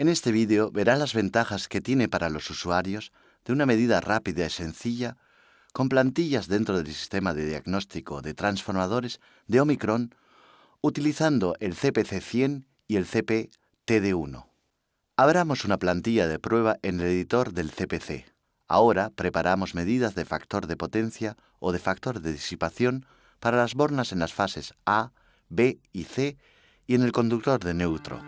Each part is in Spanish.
En este vídeo verá las ventajas que tiene para los usuarios de una medida rápida y sencilla con plantillas dentro del sistema de diagnóstico de transformadores de Omicron utilizando el CPC100 y el CP-TD1. Abramos una plantilla de prueba en el editor del CPC. Ahora preparamos medidas de factor de potencia o de factor de disipación para las bornas en las fases A, B y C y en el conductor de neutro.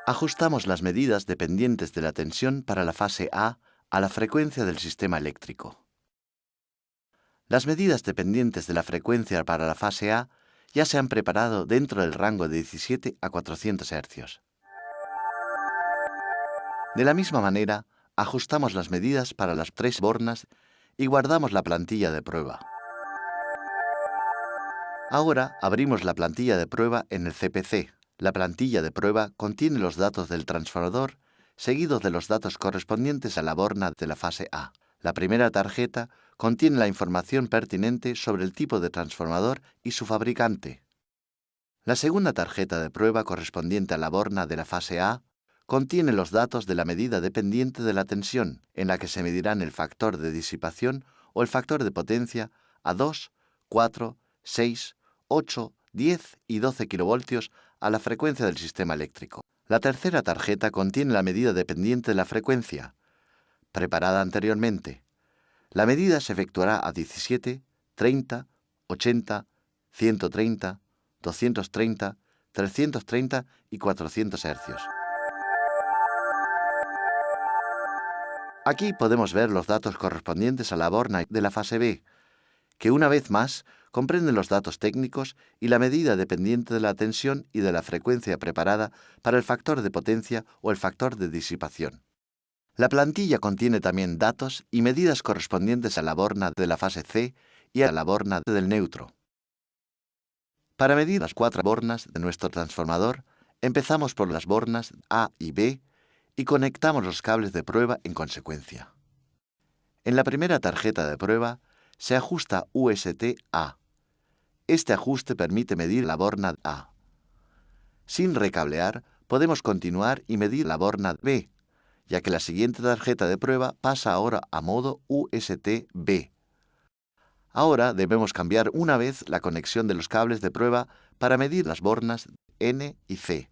Ajustamos las medidas dependientes de la tensión para la fase A la frecuencia del sistema eléctrico. Las medidas dependientes de la frecuencia para la fase A ya se han preparado dentro del rango de 17 a 400 Hz. De la misma manera, ajustamos las medidas para las tres bornas y guardamos la plantilla de prueba. Ahora abrimos la plantilla de prueba en el CPC. La plantilla de prueba contiene los datos del transformador, seguidos de los datos correspondientes a la borna de la fase A. La primera tarjeta contiene la información pertinente sobre el tipo de transformador y su fabricante. La segunda tarjeta de prueba correspondiente a la borna de la fase A contiene los datos de la medida dependiente de la tensión, en la que se medirán el factor de disipación o el factor de potencia a 2, 4, 6, 8, 10 y 12 kV a la frecuencia del sistema eléctrico. La tercera tarjeta contiene la medida dependiente de la frecuencia, preparada anteriormente. La medida se efectuará a 17, 30, 80, 130, 230, 330 y 400 Hz. Aquí podemos ver los datos correspondientes a la borna de la fase B, que una vez más comprenden los datos técnicos y la medida dependiente de la tensión y de la frecuencia preparada para el factor de potencia o el factor de disipación. La plantilla contiene también datos y medidas correspondientes a la borna de la fase C y a la borna del neutro. Para medir las cuatro bornas de nuestro transformador, empezamos por las bornas A y B y conectamos los cables de prueba en consecuencia. En la primera tarjeta de prueba se ajusta UST-A. Este ajuste permite medir la borna A. Sin recablear, podemos continuar y medir la borna B, ya que la siguiente tarjeta de prueba pasa ahora a modo UST-B. Ahora debemos cambiar una vez la conexión de los cables de prueba para medir las bornas N y C.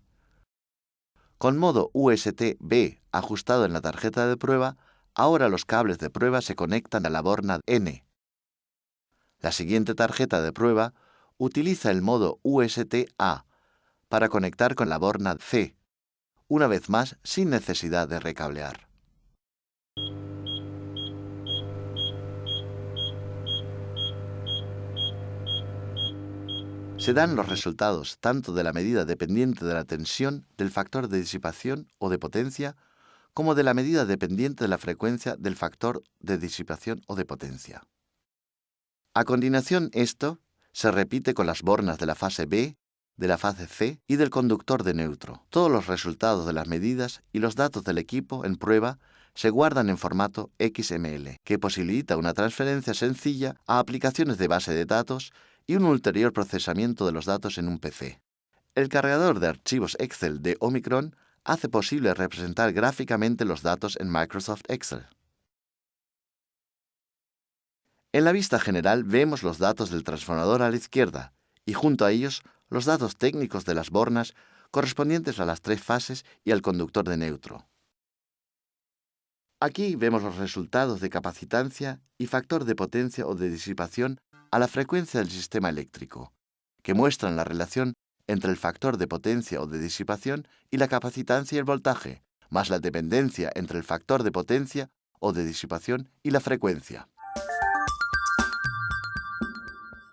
Con modo UST-B ajustado en la tarjeta de prueba, ahora los cables de prueba se conectan a la borna N. La siguiente tarjeta de prueba utiliza el modo UST-A para conectar con la borna C, una vez más sin necesidad de recablear. Se dan los resultados tanto de la medida dependiente de la tensión del factor de disipación o de potencia, como de la medida dependiente de la frecuencia del factor de disipación o de potencia. A continuación, esto se repite con las bornas de la fase B, de la fase C y del conductor de neutro. Todos los resultados de las medidas y los datos del equipo en prueba se guardan en formato XML, que posibilita una transferencia sencilla a aplicaciones de base de datos y un ulterior procesamiento de los datos en un PC. El cargador de archivos Excel de Omicron hace posible representar gráficamente los datos en Microsoft Excel. En la vista general vemos los datos del transformador a la izquierda y junto a ellos los datos técnicos de las bornas correspondientes a las tres fases y al conductor de neutro. Aquí vemos los resultados de capacitancia y factor de potencia o de disipación a la frecuencia del sistema eléctrico, que muestran la relación entre el factor de potencia o de disipación y la capacitancia y el voltaje, más la dependencia entre el factor de potencia o de disipación y la frecuencia.